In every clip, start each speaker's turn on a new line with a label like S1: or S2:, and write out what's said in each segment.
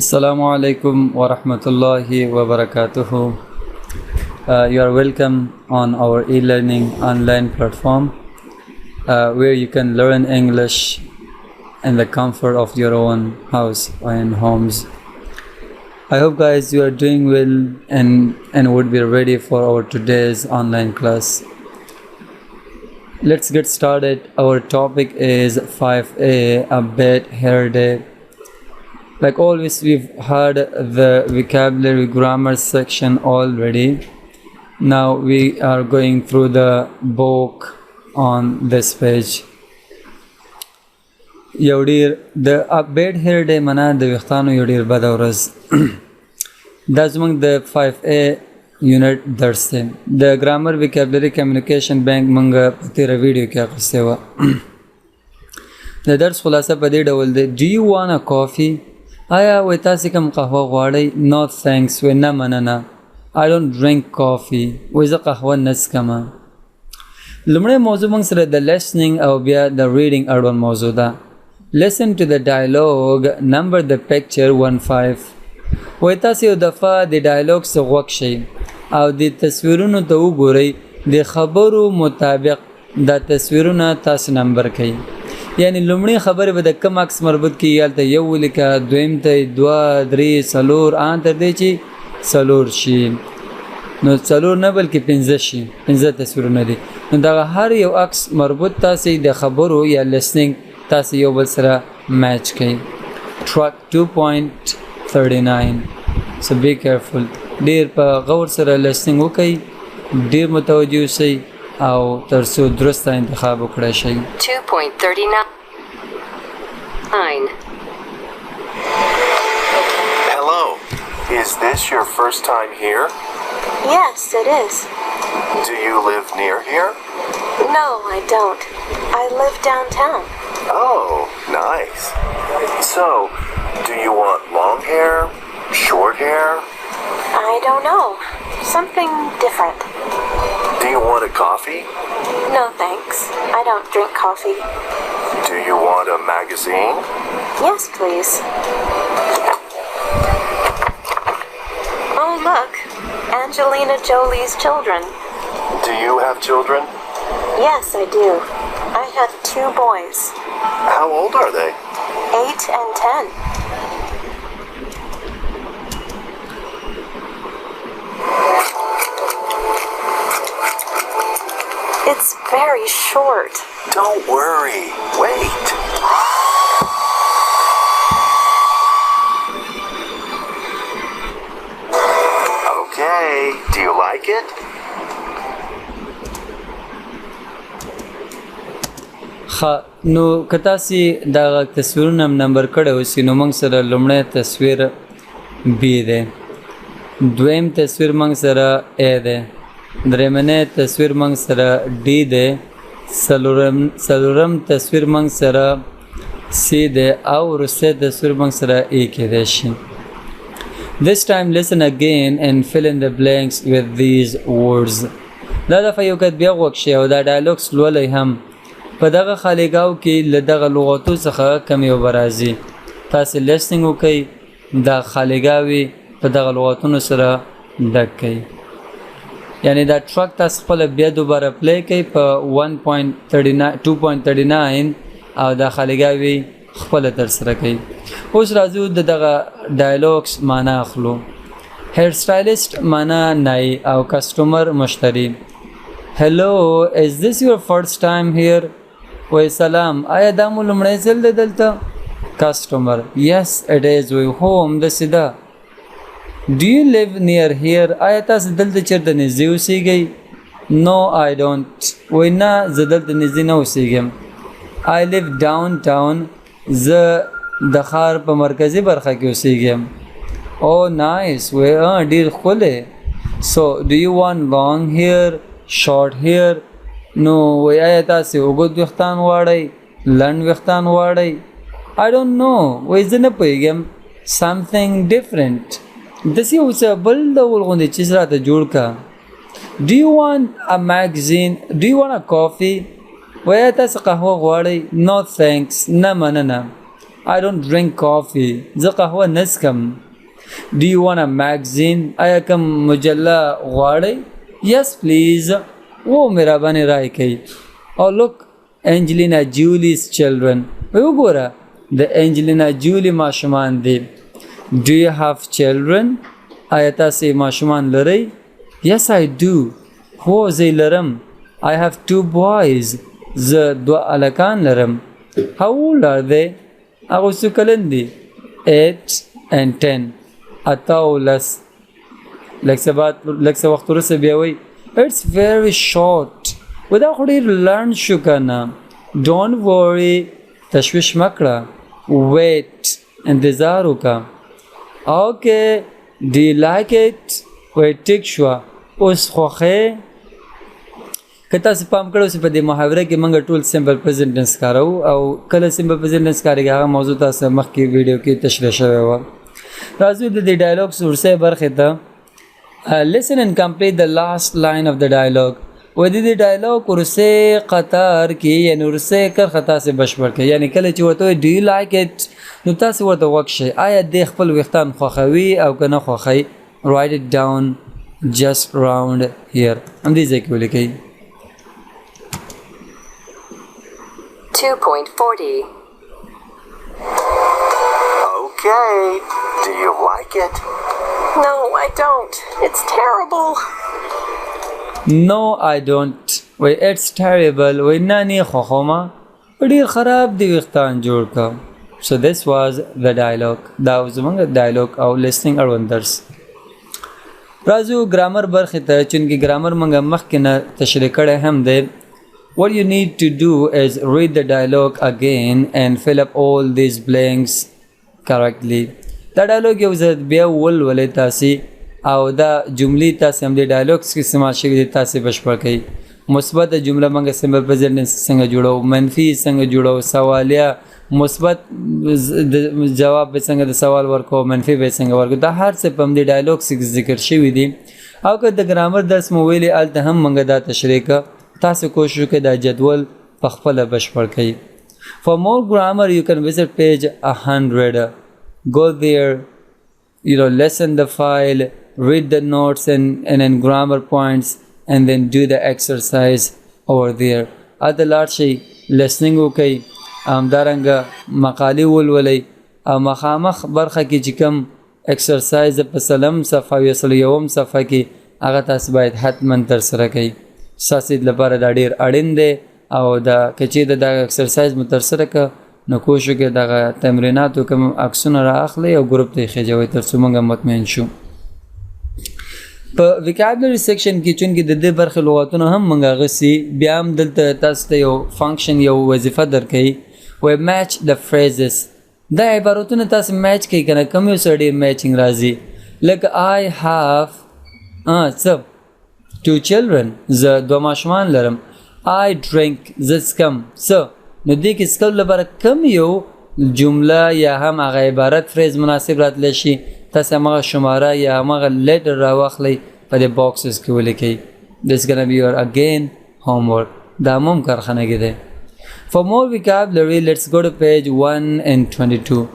S1: Assalamu alaikum wa rahmatullahi wa barakatuhu. You are welcome on our e-learning online platform where you can learn English in the comfort of your own house or in homes. I hope guys you are doing well and would be ready for our today's online class. Let's get started. Our topic is 5A, a bad hair day. Like always, we've heard the vocabulary grammar section already. Now we are going through the book on this page. The bad hair day mana the ویښتانو یو ډیر بد ورځ دا زموږ د 5A unit درس دی. د grammar vocabulary communication bank موږ په تیره ویډیو کې اخیستې وه. د درس خلاصه په دې ډول دی. Do you want a coffee? آیا وای تاسې کوم قهوه غواړئ؟ No thanks. وای نه مننه. I don't drink coffee. وای زه قهوه نه څښمه. لومړی موضوع موږ سره د listening او بیا د reading اړوند موضوع ده. Listen to the dialogue. Number the picture 1-5. وای تاسې یو دفعه د ډایلوګ څخه غوږ شئ او د تصویرونو ته وګورئ. د خبرو مطابق دا تصویرونه تاسو نمبر کوي. یعنی لومړی خبره به د کم عکس مربوط کی یالته یو ولیکه، دویم ته 2 3 4 ان تر دې چې 4 شي. نو 4 نه بلکې 15 شي. 15 تصویرونه دي. نو دا هر یو عکس مربوط تاسو د خبرو یا listening تاسو یو بل سره میچ کوي. Track 2.39. So be careful. ډیر په غور سره listening وکړئ. ډیر متوجه اوسئ او ترڅو درسته انتخاب وکړای شئ.
S2: 2.39.
S3: Hello. Is this your first time here?
S2: Yes, it is.
S3: Do you live near here?
S2: No, I don't. I live downtown.
S3: Oh, nice. So, do you want long hair? Short hair?
S2: I don't know. Something different.
S3: Do you want a coffee?
S2: No, thanks. I don't drink coffee.
S3: Do you want a magazine?
S2: Yes, please. Oh, look. Angelina Jolie's children.
S3: Do you have children?
S2: Yes, I do. I have 2 boys.
S3: How old are they?
S2: 8 and 10. It's very short.
S3: Don't worry. Wait. Okay. Do you like it?
S1: نو که تاسې دا تصویرونه نمبر کړی اوسي نو موږ سره لومړی تصویر B دی، دویم تصویر موږ سره A دی، درېمنی تصویر موږ سره D دی، څلورم تصویر موږ سره C دی او وروستی تصویر موږ سره A کېدی شي. This time listen again and fill in the blanks with these words. دا دفعه یو کت بیا غوږ شئ او دا ډایلوګس لولئ هم. په دغه خالیګاو کې له دغه لغاتو څخه کم یو به راځي. تاسې listening وکئ، دا خالیګاوې په دغه لغاتونو سره ډک کئ. یعنی دا ټرک تاسو خپله بیا دوباره پلی کئ په 2.39 او دا خالیګاوې خپله ترسره کئ. اوس راځو د دغه ډایلوګس معنا اخلو. هیر سټایلسټ معنا نای او کسټمر مشتری. Hello, is this your first time here? وای سلام، آیا دا مو لومړی ځل دی دلته؟ کسټمر: Yes, it is. وای هو همداسې ده. Do you live near here? آیا تاسو دلته چېرته نږدې اوسیږئ؟ No, I don't. وای نه، زه دلته نږدې نه اوسیږم. I live downtown. زه د ښار په مرکزي برخه کې اوسیږم. Oh, nice. وای ډېر ښکلی. So, do you want long hair? Short hair? نو وای آیا تاسې اوږد ویښتان غواړئ؟ لنډ ویښتان غواړئ؟ I don't know. وای زه نه پوهېږم. Something different. داسې یو څه بل ډول غوندې چیز راته جوړ که. Do you want a magazine? Do you want a coffee? وای تاسو قهوه غواړئ؟ No thanks. نه مننه. I don't drink coffee. زه قهوه نسکم. Do you want a magazine? آیا کوم مجله غواړئ؟ Yes please. میرا باندې رای کوي. Oh look, Angelina Jolie's children. وګوره د انجلینا جولی ماشومان دي. Do you have children? آیا تاسې ماشومان لرئ؟ Yes I do. هو زه لرم. I have 2 boys. زه 2 هلکان لرم. How old are they? هغوی څو کلن دي؟ 8 and 10. 8 او 10. لږ څه وخت وروسته بیا وایي It's very short. دا خو ډېر لنډ شو که نه. Don't worry. تشویش مه کړه. Wait. انتظار وکړه. Okay. Do you like it? وایي ټیک شوه. اوس خوښې؟ که تاسو پام کړی اوسې په دې محاوره کې موږ ټول سمپل پرزنټ ټنس کاروو او کله سمپل پرزنټ ټنس کارېږي هغه موضوع تاسو مخکې ویډیو کې تشریح شوې وه. راځو د دې ډایلوګ وروستۍ برخې ته. Listen and complete the last line of the dialogue. و د دې ډایلوګ وروستۍ قطار کې یعنې وروستۍ کرښه تاسې بشپړ کړئ. یعنې کله چې ورته وایي Do you like it؟ نو تاسې ورته غوږ شئ. آیا دې خپل ویښتان خوښوي او که نه خوښوي؟ Write it down just around here. همدې ځای کې ولیکئ.
S2: 2.40
S3: Okay, do you like it?
S2: No, I don't. It's terrible.
S1: No, I don't. وای it's terrible. وای نه نه خوښومه. ډېر خراب دی ویښتان جوړ که. So this was the dialogue. دا زموږ dialogue او listening اړوند درس. راځو ګرامر برخې ته چونکې ګرامر موږ مخکې نه تشریح کړی هم دی. What you need to do is read the dialogue again and fill up all these blanks correctly. دا ډایلوګ یو ځل بیا ولولئ تاسې او دا جملې تاسې هم د ډایلوګس کې استعمال شوي دي تاسې بشپړ کړئ. مثبت جمله موږ سمپل پرزنټ ټنس څنګه جوړو، منفي څنګه جوړو، سوالیه، مثبت جواب به څنګه د سوال ورکوو، منفي به څنګه ورکوو. دا هر څه په همدې ډایلوګس کې ذکر شوي دي. او که د ګرامر درس مو ویلې هلته هم موږ دا تشریح کړه. تاسو کوشش وکړئ دا جدول په خپله بشپړ کړئ. For more grammar you can visit page 100. Go there, listen the file, read the notes and then grammar points and then do the exercise over there. At the last شي listening وکړئ، همدارنګه مقالې ولولئ او مخامخ برخه کې چې کوم exercise په 30 صفحه او 101 صفحه کې هغه تاسو باید حتما ترسره کړئ. ستاسې لپاره دا ډېر اړین دی او دا که چېرته دا اکسرسایز مو ترسره کړه نو کوشش وکړئ دغه تمریناتو کوم عکسونه رااخلئ او ګروپ ته یې خېجوئ تر څو موږ مطمئن شو. په ویکابلري سیکشن کې چونکې د دې برخې لغاتونه هم موږ اخیستي بیا هم دلته تاسو ته یو فنکشن یو وظیفه درکوي وایي میچ د فریزز. دا عبارتونه تاسو میچ کوئ که نه کوم یو سره ډېر میچنګ راځي لکه I have څه 2 children. زه 2 ماشومان لرم. I drink. زه څکم. څه نو دې کې څکلو لپاره کم یو جمله یا هم هغه عبارت فریز مناسب راتلی شي تاسې همغه شماره یا همغه لیټر راواخلئ په دې باکسز کې ولیکئ. This gonna be your again homework. دا هم کارخانګي دی. For more vocabulary let's go to page 122.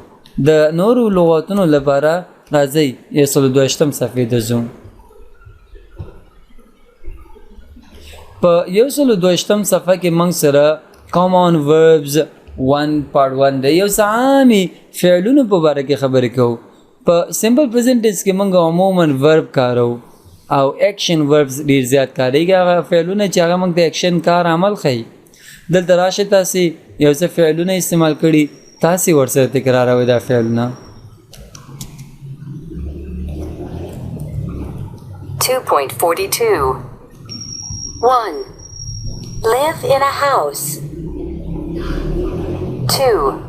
S1: د نورو لغاتونو لپاره راځئ 122 صفحې ته ځو. په 122 صفحه کې موږ سره common verbs 1.1 دی. یو څه عامې فعلونو په باره کې خبرې کوو. په سمپل پرزنټ ټنس کې موږ عموما ورب کارو او اکشن وربز ډېر زیات کارېږي. هغه فعلونه چې هغه موږ د اکشن کار عمل ښیي. دلته راشئ تاسې یو څه فعلونه استعمال کړي تاسې ورسره تکراروئ دا فعلونه.
S2: 2.42 1. Live in a house. 2.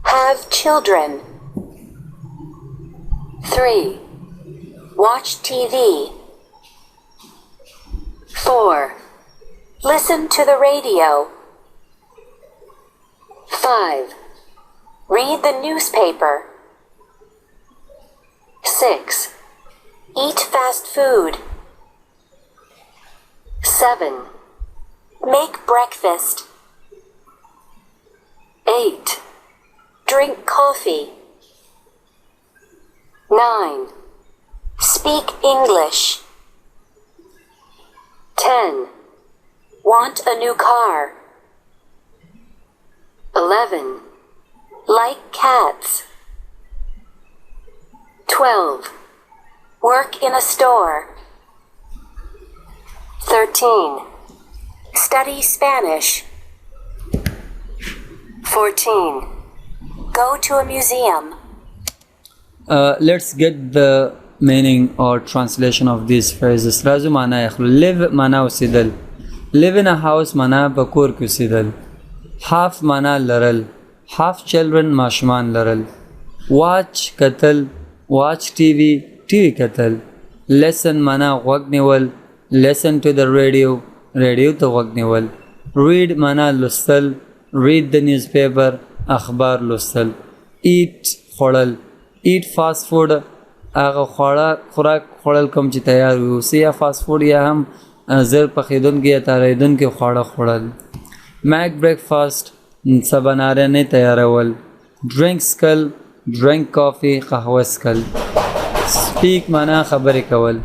S2: Have children. 3. Watch TV. 4. Listen to the radio. 5. Read the newspaper. 6. Eat fast food. 7. Make breakfast. 8. Drink coffee. 9. Speak English. 10. Want a new car. 11. Like cats. 12. Work in a store. 13. Study Spanish. 14. Go to a museum.
S1: Let's get the meaning or translation of these phrases. راځو معنا اخلو. Live معنا اوسېدل. Live in a house معنا په کور کې اوسېدل. Half معنا لرل. Half children ماشومان لرل. Watch کتل. Watch TV کتل. Listen معنا غوږ نیول. Listen to the radio ته غوږ نیول. Read معنا لوستل. Read the newspaper اخبار لوستل. Eat خوړل. Eat fast food هغه خوراک خوړل کوم چې تیار وي اوسې یا فاست فوډ یا هم زر پخېدونکي یا تاریدونکي خواړه خوړل. Make breakfast سبانارنې تیارول. Drink څکل. Drink coffee قهوه څکل. Speak معنا خبرې کول.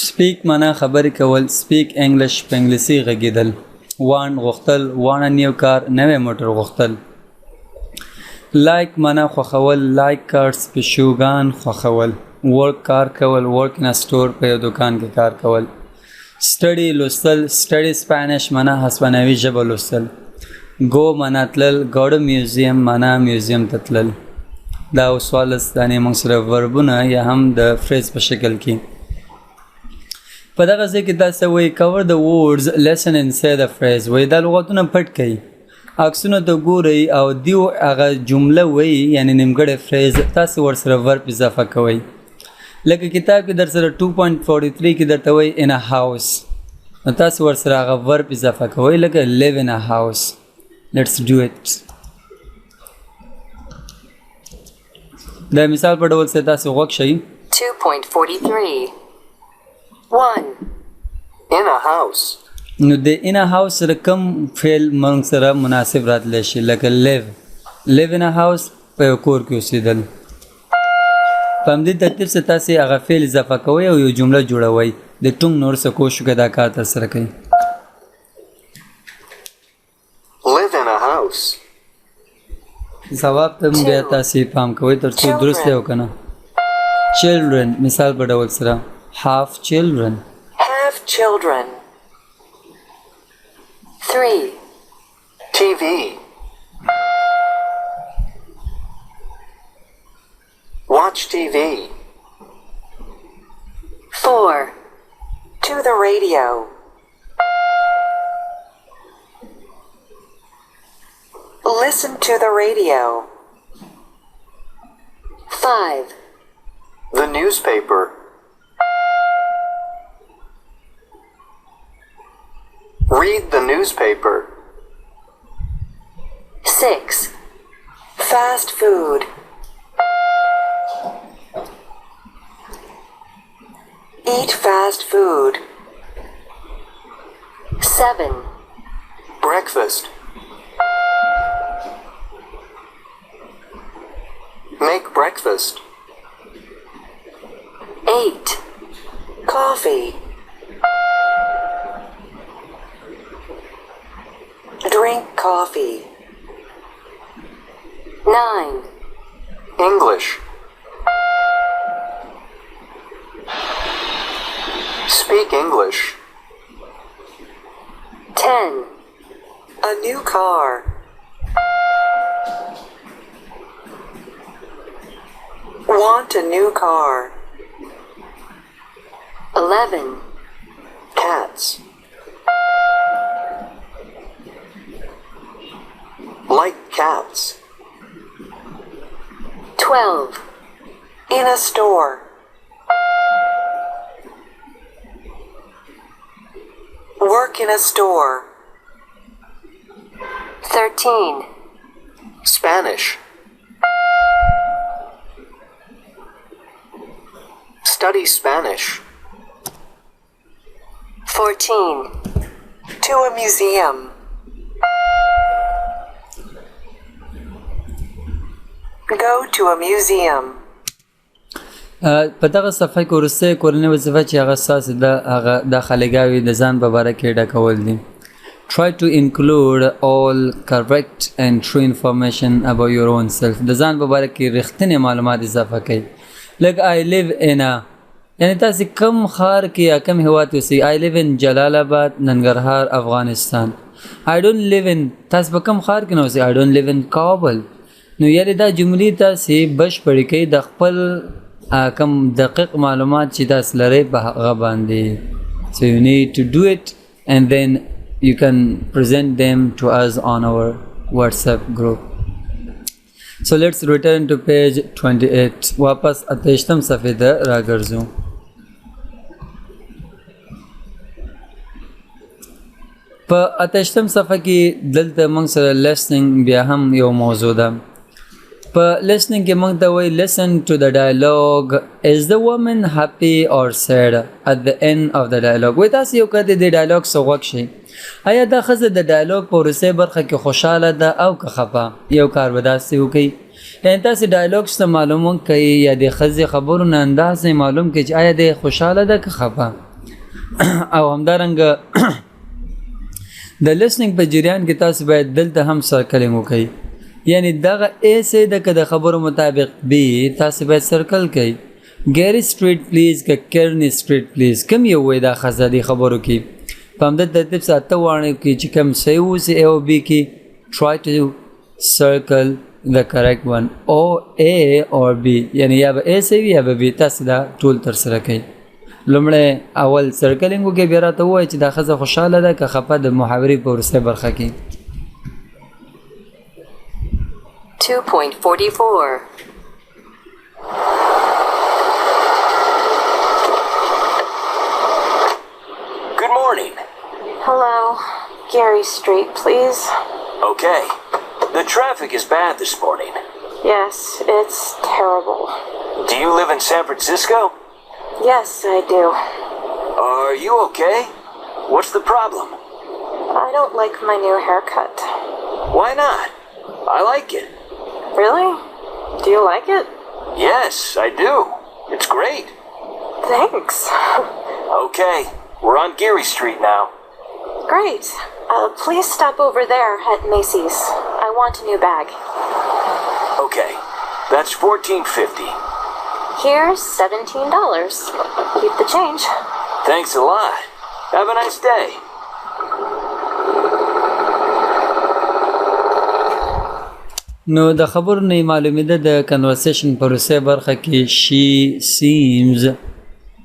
S1: Speak معنا خبرې کول. Speak English په انګلیسي غږېدل. Want غوښتل. Want a new car نوی موټر غوښتل. Like معنا خوښول. Like cars پیشوګان خوښول. Work کار کول. Work in a store په یو دکان کې کار کول. Study لوستل. Study Spanish معنا هسپانوي ژبه لوستل. Go معنا تلل. Go to museum معنا میوزیم ته تلل. دا اوسوالس دانې موږ سره وربونه یا هم د فریز په شکل کې په دغه ځای کې تاسو وایي cover the words listen and say the phrase وایي دا لغتونه پټ کړئ عکسونه ته ګورئ او دیو هغه جمله وایي یعنی نیمګړی فریز تاسو ورسره ورب اضافه کوئ لکه کتاب کې در سره 2.43 کې درته وایي in a house نو تاسو ورسره هغه ورب اضافه کوئ لکه live in a house. Let's do it. دا مثال په ډول سره تاسو غوږ شئ.
S2: 2.43 1.
S3: In a house.
S1: نو د in a house سره کوم فعل موږ سره مناسب راتلی شي لکه live in a house په یو کور کې اوسېدل. په همدې ترتیب سره تاسې هغه فعل اضافه کوئ او یو جمله جوړوئ د ټونګ نور څه کوشش وکړئ دا کار ترسره کوئ.
S3: Live in a house.
S1: ځواب ته بیا تاسې پام کوئ تر څو درست دی او که نه. children مثال په ډول سره have children.
S2: Have children. 3.
S3: TV. Watch TV.
S2: 4. To the radio. 'Listen to the radio. 5.
S3: The newspaper. 'Read the newspaper.
S2: 6. Fast food. 'Eat fast food. 7.
S3: Breakfast. Make breakfast.
S2: 8. Coffee. Drink coffee. 9.
S3: English. Speak English.
S2: 10. A new car. 'Want a new car. 11.
S3: Cats. Like cats.
S2: 12. In a store. 'Work in a store. 13.
S3: Spanish. Study Spanish.
S2: 14.
S4: To a museum. Go to a museum.
S1: په دغه صفحه کې وروسته کورنۍ وظیفه چې هغه ستاسې ده هغه د خالیګاوي د ځان په باره کې ډکول دي. Try to include all correct and true information about your own self. د ځان په باره کې رښتینې معلومات اضافه کړئ. Like I live in a یعنی تاسې کم ښار کې یا کم هېواد کې اوسئ. I live in جلال آباد ننګرهار افغانستان. I don't live in تاسې په کم ښار کې نه اوسئ. I don't live in کابل. نو یعنې دا جملې تاسې بشپړې کړئ د خپل کم دقیق معلومات چې تاسې لرئ په هغه باندې. So you need to do it and then you can present them to us on our WhatsApp group. So let's return to page 28. واپس 28م صفحې ته راګرځو. په 28م صفحه کې دلته موږ سره listening بیا هم یو موضوع ده. په listening کې موږ ته وایي listen to the dialogue. Is the woman happy or sad at the end of the dialogue? وایي تاسې یو کار د دې ډایلاګ څه غوږ شئ. آیا دا ښځه د ډایلاګ په وروستۍ برخه کې خوشحاله ده او که خفه؟ یو کار به داسې وکړئ یعنې تاسې ډایلاګ څه معلوم کړئ یا د ښځې خبرو نه انداز معلوم کړئ چې آیا د خوشحاله ده که خفه. او همدارنګه د listening په جریان کې تاسې باید دلته هم سرکلینګ وکړئ. یعنی دغه ایسې د که د خبرو مطابق بي تاسې باید سرکل کړئ. ګیری سټریټ پلیز که کرنی سټریټ پلیز کوم یو وایي دا ښځه دې خبرو کې په همدې ترتیب سره اته واڼې کې چې کوم صحیح اوسي A او B کې try to circle the correct one or A or B یعنی یا به A صحیح یا به B. تاسې دا ټول ترسره کړئ. لومړی اول سرکلینګ وکړئ بیا راته ووایئ چې دا ښځه خوشحاله ده که خفه د محاورې په وروستۍ برخه کې.
S2: 2.44.
S3: Good morning.
S2: Hello. Gary Street, please.
S3: Okay. The traffic is bad this morning.
S2: Yes, it's terrible.
S3: Do you live in San Francisco?
S2: Yes, I do.
S3: Are you okay? What's the problem?
S2: I don't like my new haircut.
S3: Why not? I like it.
S2: Really? Do you like it?
S3: Yes, I do. It's great.
S2: Thanks.
S3: Okay, we're on Geary Street now.
S2: Great. Please stop over there at Macy's. I want a new bag.
S3: Okay, that's $14.50.
S2: Here's $17. Keep the change.
S3: Thanks a lot. Have a nice day.
S1: نو د خبرو نه معلومېده د کنورسیشن په وروستۍ برخه کې she seems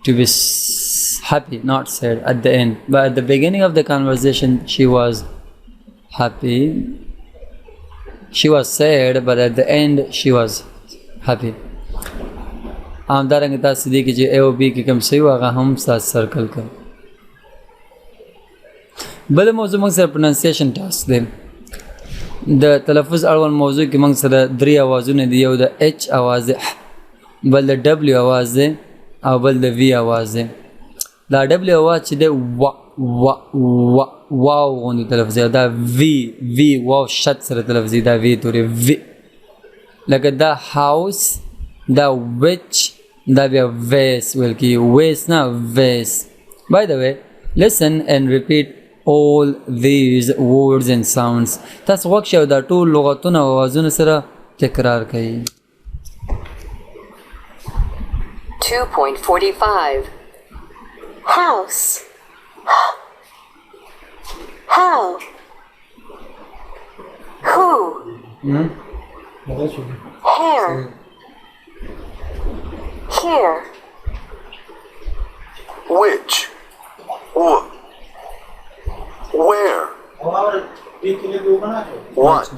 S1: to be happy not sad at the end but at the beginning of the conversation she was happy. She was sad but at the end she was happy. همدارنګه تاسې دې کې چې A او B کې کوم صحیح و هغه هم ستاسې سرکل کړئ. بله موضوع موږ سره پروننسیشن ټاسک دی. د تلفظ اړوند موضوع کې موږ سره درې اوازونه دي. یو د H اواز دی، بل د W اواز دی او بل د V اواز دی. دا W اواز چې دی واو غوندې تلفظ دی. دا V واو شد سره تلفظ دی. دا V تورې V لکه دا هاوس دا وچ دا بیا ویس ویل کی ویس نه ویس. By the way, listen and repeat all these words and sounds. تاسو غوږ شئ او دا ټول لغتونه او اوازونه سره تکرار کړئ.
S2: 2.45. House. How. Who. Hair. Here.
S3: Which? Where? What?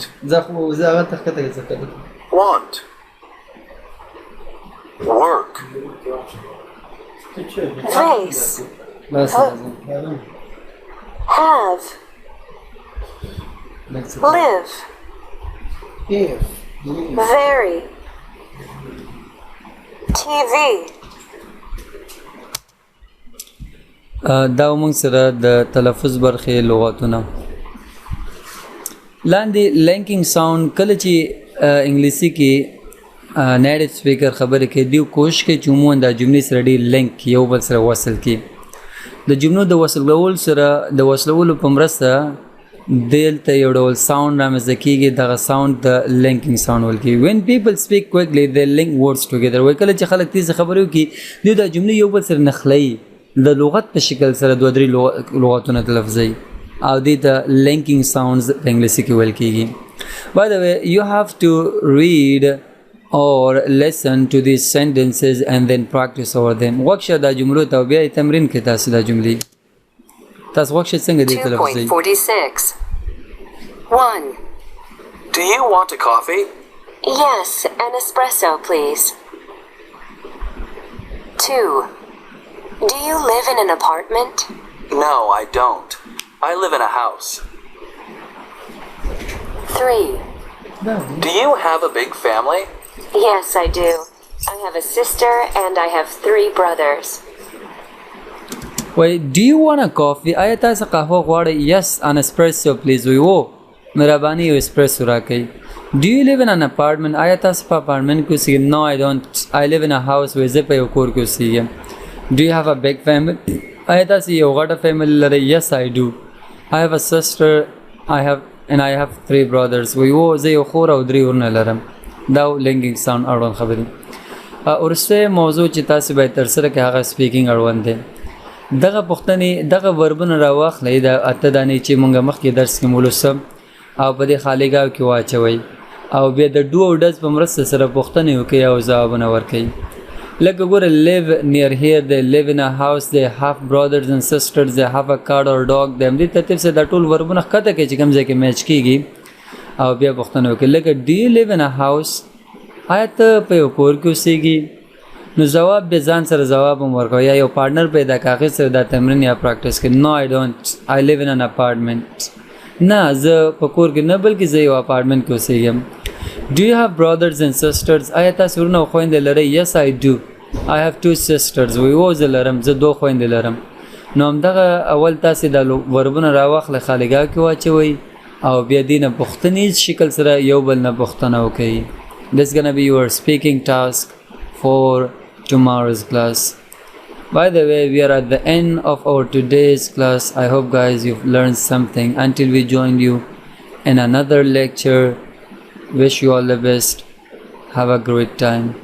S3: Want? Work?
S2: Face. Have. Live. Very. TV.
S1: دا موږ سره د تلفظ برخې لغاتونه لاندې لینکینګ ساوند کله چې انګلیسي کې نیټیو سپیکر خبرې کوي دیو کوشش کوي چې عموما د جملې سره ډېر لینک یو بل سره وصل کړي د جملو د وصلولو سره د وصلولو په مرسته دلته یو ډول ساوند رامنځته کېږي دغه ساوند د لینکینګ ساوند ویل کېږي when people speak quickly they link words together وایي کله چې خلک تیز خبرې وکړي دوی دا جملې یو بل سره نښلوي د لغت په شکل سره دوه درې لغتونه تلفظوي او دې ته linking sounds په انګلیسي کې ویل کېږي by the way you have to read or listen to these sentences and then practice over them وکشه دا جملو ته بیا تمرین کې تاسو دا جملې تاسو وکشه څنګه دې تلفظوي
S4: 2.46 1.
S3: Do you want a coffee?
S2: Yes, an espresso, please. 2. Do you live in an apartment?
S3: No, I don't. I live in a house.
S2: 3.
S3: Do you have a big family?
S2: Yes, I do. I have a sister and I have 3 brothers.
S1: وای do you want a coffee آیا تاسو قهوه غواړئ yes an espresso please وی وو مهرباني یو اسپریسو راکړئ do you live in an apartment آیا تاسو په اپارټمنټ کې اوسېږئ no I don't I live in a house وی زه په یو کور کې اوسېږم do you have a big family آیا تاسو یو غټه فیملی لرئ yes I do I have a sister I have 3 brothers وی وو زه یو خور او 3 ورونه لرم دا لینکینګ ساوند اړوند خبرې وروستی موضوع چې تاسو باید ترسره کړئ هغه سپیکینګ اړوند دی دغه پوښتنې دغه وربونه راواخلئ د اته دانې چې موږ مخکې درس کې مولوسه او په دې خالی ګاو کې واچوئ او بیا د ډو او ډز په مرسته سره پوښتنې وکړئ او ځوابونه ورکړئ لکه ګوره live near here they live in a house they have brothers and sisters they have a cat or dog د همدې ترتیب سره دا ټول وربونه ښکته کړئ چې کوم ځای کې میچ کېږي او بیا پوښتنه وکړئ لکه do you live in a house آیا ته په یو کور کې اوسېږي نو جواب به ځان سره جواب هم ورکوي یا یو پارټنر پیدا کاغذ سره دا تمرین یا پریکټیس کړئ no I don't I live in an apartment نه زه په کور کې نه بلکې زه یو اپارټمنټ کې اوسېږم do you have brothers and sisters آیا تاسو ورونه او خویندې لرئ yes I do I have 2 sisters وی وو زه لرم زه 2 خویندې لرم نو همدغه اول تاسې دا وربونه راواخلئ خالیګاه کې واچوئ او بیا دې نه پوښتنیز شکل سره یو بل نه پوښتنه وکړئ this is gonna be your speaking task for tomorrow's class. By the way, we are at the end of our today's class. I hope guys you've learned something. Until we join you in another lecture, wish you all the best. Have a great time.